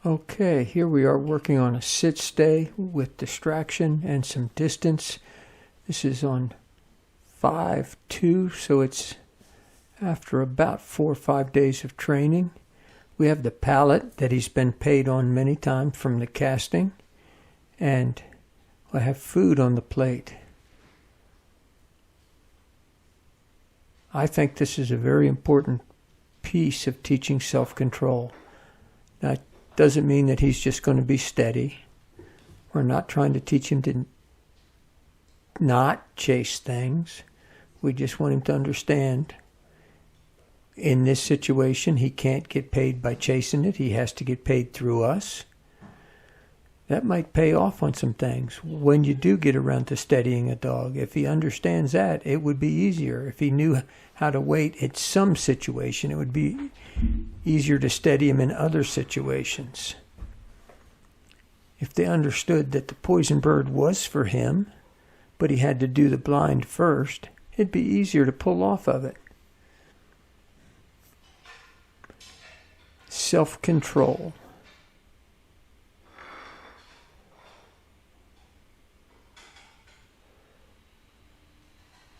Okay, here we are working on a sit-stay with distraction and some distance. This is on 5-2, so it's after about 4 or 5 days of training. We have the pallet that he's been paid on many times from the casting, and I have food on the plate. I think this is a very important piece of teaching self-control. Now, it doesn't mean that he's just going to be steady. We're not trying to teach him to not chase things. We just want him to understand in this situation he can't get paid by chasing it. He has to get paid through us. That might pay off on some things. When you do get around to steadying a dog, if he understands that, it would be easier. If he knew how to wait at some situation, it would be easier to steady him in other situations. If they understood that the poison bird was for him, but he had to do the blind first, it'd be easier to pull off of it. Self-control.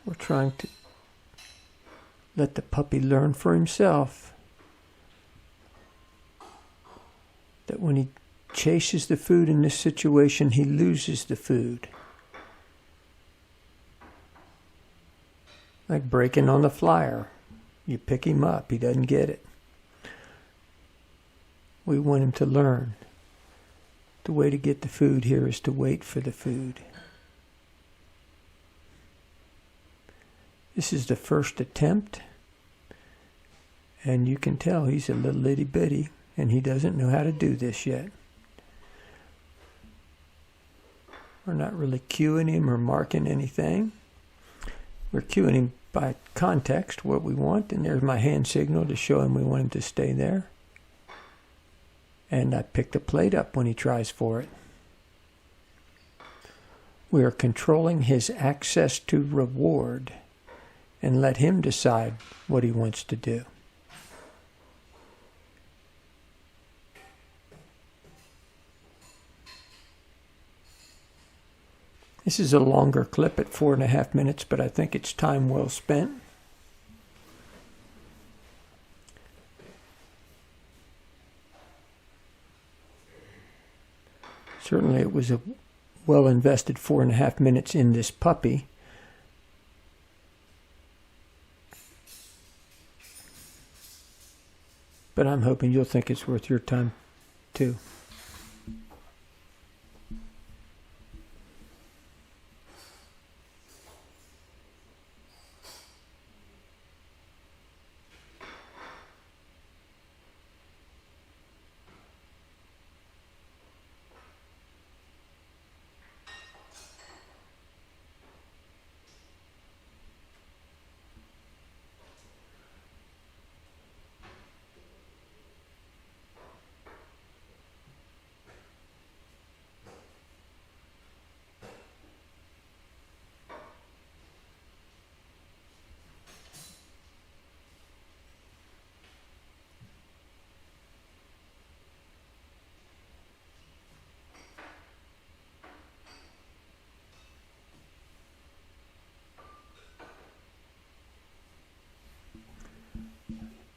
We're trying to let the puppy learn for himself that when he chases the food in this situation, he loses the food. Like breaking on the flyer. You pick him up, he doesn't get it. We want him to learn. The way to get the food here is to wait for the food. This is the first attempt, and you can tell he's a little itty bitty, and he doesn't know how to do this yet. We're not really cueing him or marking anything. We're cueing him by context, what we want, and there's my hand signal to show him we want him to stay there. And I pick the plate up when he tries for it. We are controlling his access to reward and let him decide what he wants to do. This is a longer clip at 4.5 minutes, but I think it's time well spent. Certainly it was a well invested 4.5 minutes in this puppy. But I'm hoping you'll think it's worth your time too.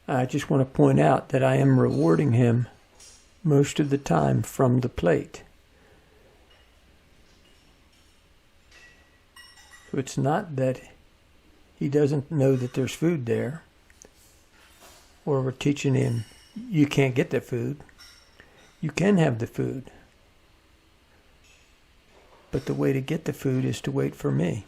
I just want to point out that I am rewarding him most of the time from the plate. So it's not that he doesn't know that there's food there, or we're teaching him you can't get the food. You can have the food. But the way to get the food is to wait for me.